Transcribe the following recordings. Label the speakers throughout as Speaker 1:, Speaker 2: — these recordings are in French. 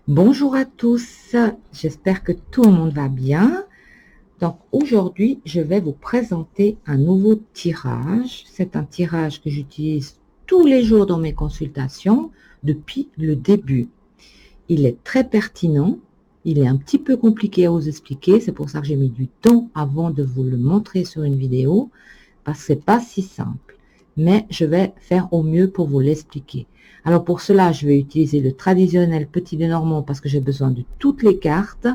Speaker 1: Bonjour à tous, j'espère que tout le monde va bien. Donc aujourd'hui, je vais vous présenter un nouveau tirage. C'est un tirage que j'utilise tous les jours dans mes consultations depuis le début. Il est très pertinent, il est un petit peu compliqué à vous expliquer, c'est pour ça que j'ai mis du temps avant de vous le montrer sur une vidéo, parce que c'est pas si simple. Mais je vais faire au mieux pour vous l'expliquer. Alors pour cela, je vais utiliser le traditionnel petit Lenormand parce que j'ai besoin de toutes les cartes.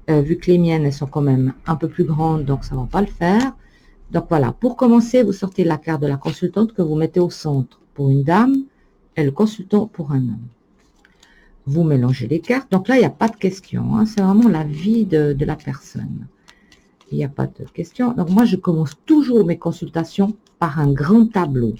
Speaker 1: Vu que les miennes, elles sont quand même un peu plus grandes, donc ça ne va pas le faire. Donc voilà, pour commencer, vous sortez la carte de la consultante que vous mettez au centre pour une dame et le consultant pour un homme. Vous mélangez les cartes. Donc là, il n'y a pas de question, hein, c'est vraiment la vie de la personne. Il n'y a pas de question. Donc moi, je commence toujours mes consultations par un grand tableau.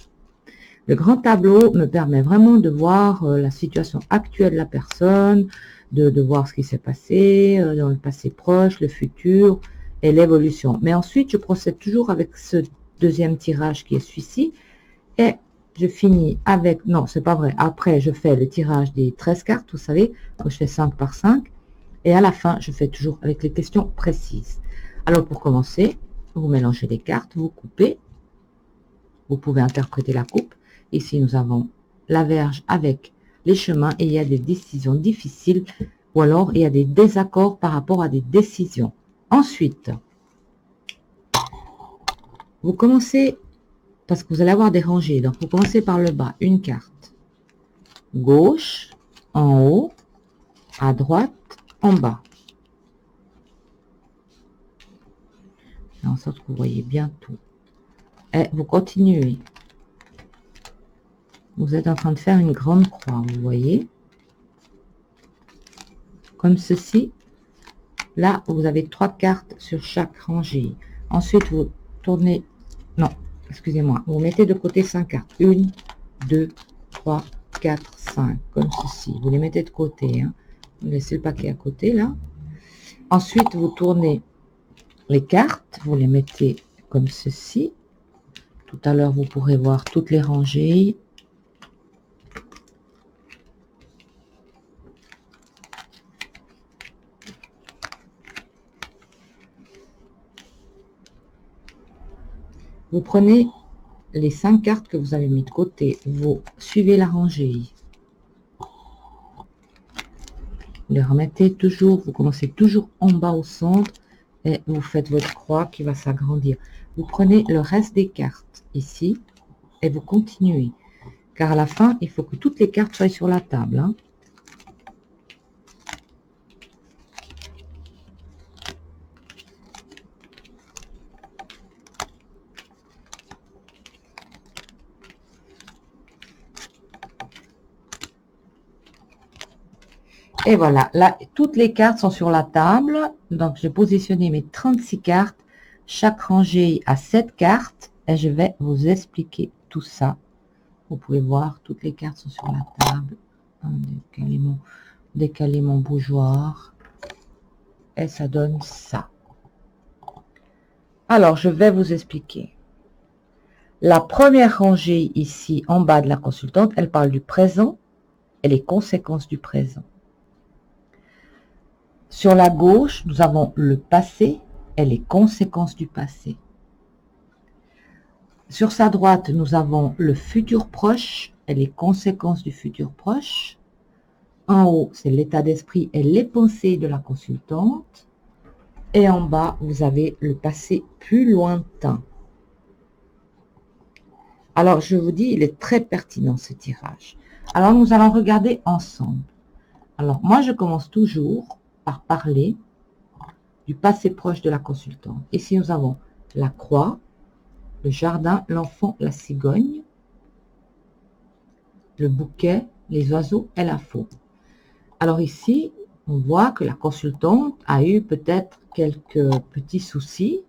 Speaker 1: Le grand tableau me permet vraiment de voir la situation actuelle de la personne, de voir ce qui s'est passé dans le passé proche, le futur et l'évolution. Mais ensuite, je procède toujours avec ce deuxième tirage qui est celui-ci. Et je finis avec... Non, c'est pas vrai. Après, je fais le tirage des 13 cartes, vous savez, quand je fais 5 par 5. Et à la fin, je fais toujours avec les questions précises. Alors, pour commencer, vous mélangez les cartes, vous coupez. Vous pouvez interpréter la coupe. Ici, nous avons la Vierge avec les chemins et il y a des décisions difficiles ou alors il y a des désaccords par rapport à des décisions. Ensuite, vous commencez, parce que vous allez avoir des rangées, donc vous commencez par le bas, une carte. Gauche, en haut, à droite, en bas. En sorte que vous voyez bien tout. Et vous continuez. Vous êtes en train de faire une grande croix, vous voyez. Comme ceci. Là, vous avez 3 cartes sur chaque rangée. Ensuite, vous tournez... Non, excusez-moi. Vous mettez de côté 5 cartes. 1, 2, 3, 4, 5. Comme ceci. Vous les mettez de côté. Hein. Vous laissez le paquet à côté, là. Ensuite, vous tournez les cartes. Vous les mettez comme ceci. Tout à l'heure, vous pourrez voir toutes les rangées. Vous prenez les 5 cartes que vous avez mis de côté. Vous suivez la rangée. Vous les remettez toujours. Vous commencez toujours en bas au centre. Et vous faites votre croix qui va s'agrandir. Vous prenez le reste des cartes ici. Et vous continuez. Car à la fin, il faut que toutes les cartes soient sur la table. Hein. Et voilà, là, toutes les cartes sont sur la table. Donc, j'ai positionné mes 36 cartes. Chaque rangée a 7 cartes. Et je vais vous expliquer tout ça. Vous pouvez voir, toutes les cartes sont sur la table. Décaler mon bougeoir. Et ça donne ça. Alors, je vais vous expliquer. La première rangée ici, en bas de la consultante, elle parle du présent et les conséquences du présent. Sur la gauche, nous avons le passé et les conséquences du passé. Sur sa droite, nous avons le futur proche et les conséquences du futur proche. En haut, c'est l'état d'esprit et les pensées de la consultante. Et en bas, vous avez le passé plus lointain. Alors, je vous dis, il est très pertinent ce tirage. Alors, nous allons regarder ensemble. Alors, moi, je commence toujours par parler du passé proche de la consultante. Ici, nous avons la croix, le jardin, l'enfant, la cigogne, le bouquet, les oiseaux et la faux. Alors ici, on voit que la consultante a eu peut-être quelques petits soucis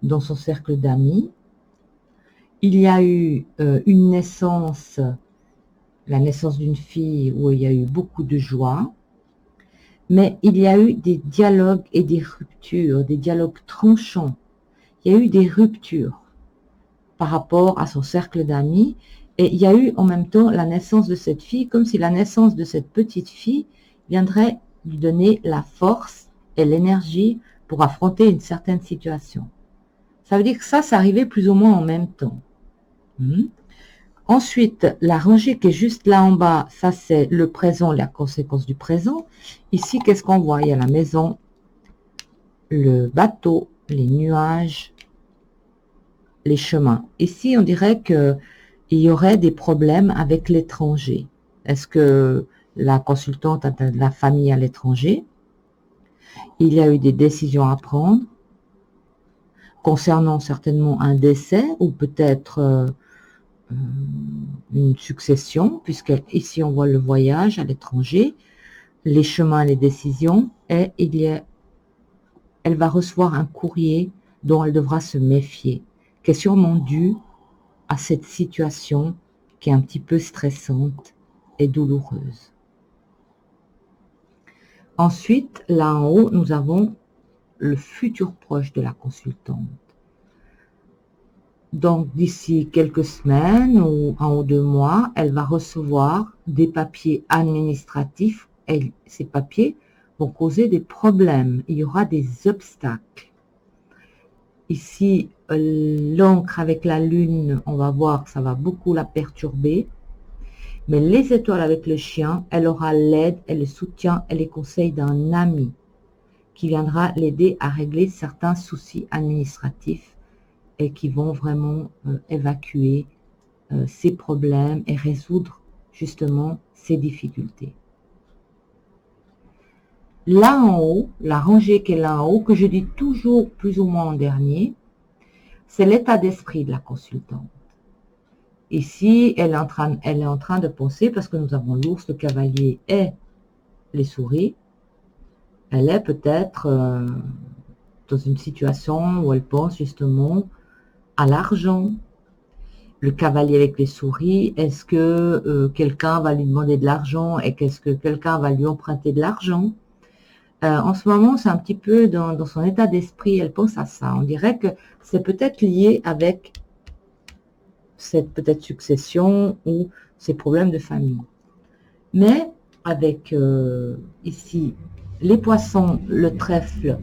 Speaker 1: dans son cercle d'amis. Il y a eu une naissance, la naissance d'une fille où il y a eu beaucoup de joie. Mais il y a eu des dialogues et des ruptures, des dialogues tranchants. Il y a eu des ruptures par rapport à son cercle d'amis. Et il y a eu en même temps la naissance de cette fille, comme si la naissance de cette petite fille viendrait lui donner la force et l'énergie pour affronter une certaine situation. Ça veut dire que ça arrivait plus ou moins en même temps. Ensuite, la rangée qui est juste là en bas, ça c'est le présent, la conséquence du présent. Ici, qu'est-ce qu'on voit? Il y a la maison, le bateau, les nuages, les chemins. Ici, on dirait qu'il y aurait des problèmes avec l'étranger. Est-ce que la consultante a de la famille à l'étranger? Il y a eu des décisions à prendre concernant certainement un décès ou peut-être une succession, puisque ici on voit le voyage à l'étranger, les chemins, les décisions, et elle va recevoir un courrier dont elle devra se méfier, qui est sûrement dû à cette situation qui est un petit peu stressante et douloureuse. Ensuite, là en haut, nous avons le futur proche de la consultante. Donc, d'ici quelques semaines ou 1 ou 2 mois, elle va recevoir des papiers administratifs et ces papiers vont causer des problèmes. Il y aura des obstacles. Ici, l'encre avec la lune, on va voir que ça va beaucoup la perturber. Mais les étoiles avec le chien, elle aura l'aide et le soutien et les conseils d'un ami qui viendra l'aider à régler certains soucis administratifs et qui vont vraiment évacuer ces problèmes et résoudre justement ces difficultés. Là en haut, la rangée qui est là en haut, que je dis toujours plus ou moins en dernier, c'est l'état d'esprit de la consultante. Ici, elle est en train de penser, parce que nous avons l'ours, le cavalier et les souris, elle est peut-être dans une situation où elle pense justement à l'argent. Le cavalier avec les souris, est-ce que quelqu'un va lui demander de l'argent et qu'est-ce que quelqu'un va lui emprunter de l'argent? En ce moment, c'est un petit peu dans son état d'esprit, elle pense à ça. On dirait que c'est peut-être lié avec cette peut-être succession ou ces problèmes de famille. Mais avec ici les poissons, le trèfle,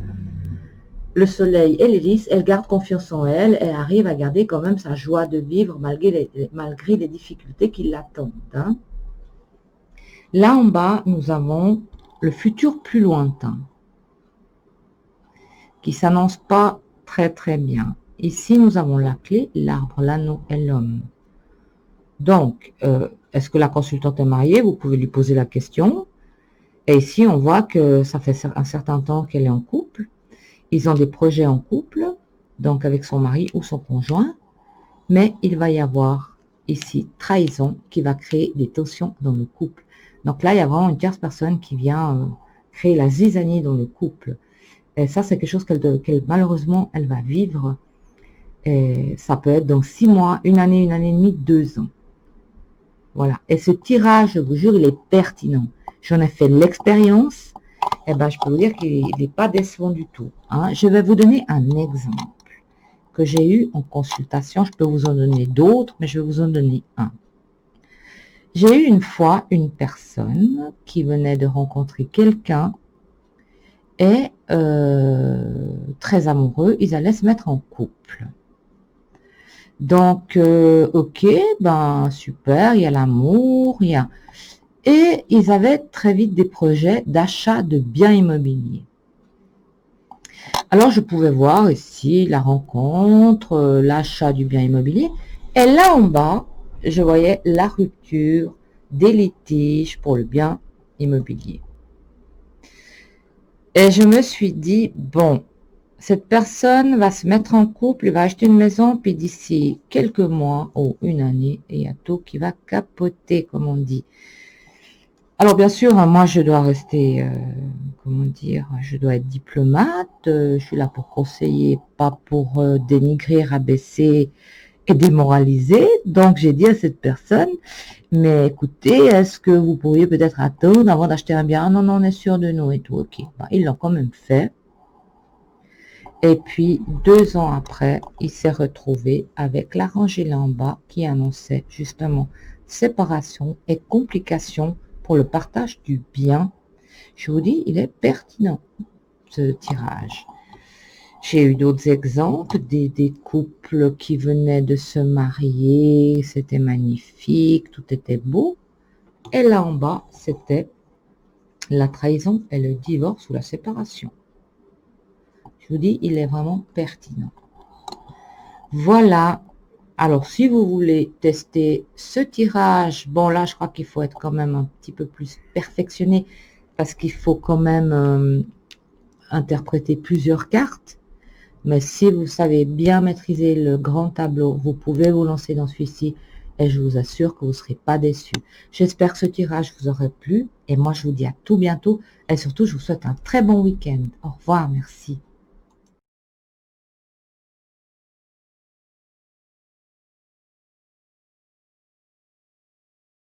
Speaker 1: le soleil et l'hélice, elle garde confiance en elle et arrive à garder quand même sa joie de vivre malgré les difficultés qui l'attendent. Hein. Là en bas, nous avons le futur plus lointain qui s'annonce pas très très bien. Ici, nous avons la clé, l'arbre, l'anneau et l'homme. Donc, est-ce que la consultante est mariée? Vous pouvez lui poser la question. Et ici, on voit que ça fait un certain temps qu'elle est en couple. Ils ont des projets en couple, donc avec son mari ou son conjoint. Mais il va y avoir ici trahison qui va créer des tensions dans le couple. Donc là, il y a vraiment une tierce personne qui vient créer la zizanie dans le couple. Et ça, c'est quelque chose qu'elle malheureusement, elle va vivre. Et ça peut être dans 6 mois, 1 année et demie, 2 ans. Voilà. Et ce tirage, je vous jure, il est pertinent. J'en ai fait l'expérience. Et ben, je peux vous dire qu'il n'est pas décevant du tout. Hein. Je vais vous donner un exemple que j'ai eu en consultation. Je peux vous en donner d'autres, mais je vais vous en donner un. J'ai eu une fois une personne qui venait de rencontrer quelqu'un et très amoureux. Ils allaient se mettre en couple. Donc, ok, ben super, il y a l'amour, il y a... Et ils avaient très vite des projets d'achat de biens immobiliers. Alors, je pouvais voir ici la rencontre, l'achat du bien immobilier. Et là en bas, je voyais la rupture des litiges pour le bien immobilier. Et je me suis dit, bon, cette personne va se mettre en couple, il va acheter une maison, puis d'ici quelques mois ou 1 année, il y a tout qui va capoter, comme on dit. Alors bien sûr, moi je dois rester, comment dire, je dois être diplomate, je suis là pour conseiller, pas pour dénigrer, rabaisser et démoraliser. Donc j'ai dit à cette personne, mais écoutez, est-ce que vous pourriez peut-être attendre avant d'acheter un bien? Non, non, on est sûr de nous et tout, ok. Ben, ils l'ont quand même fait. Et puis, 2 ans après, il s'est retrouvé avec la rangée là en bas qui annonçait justement séparation et complications pour le partage du bien. Je vous dis, il est pertinent, ce tirage. J'ai eu d'autres exemples, des couples qui venaient de se marier, c'était magnifique, tout était beau. Et là en bas, c'était la trahison et le divorce ou la séparation. Je vous dis, il est vraiment pertinent. Voilà. Alors, si vous voulez tester ce tirage, bon là, je crois qu'il faut être quand même un petit peu plus perfectionné parce qu'il faut quand même interpréter plusieurs cartes. Mais si vous savez bien maîtriser le grand tableau, vous pouvez vous lancer dans celui-ci et je vous assure que vous ne serez pas déçus. J'espère que ce tirage vous aura plu et moi, je vous dis à tout bientôt et surtout, je vous souhaite un très bon week-end. Au revoir, merci.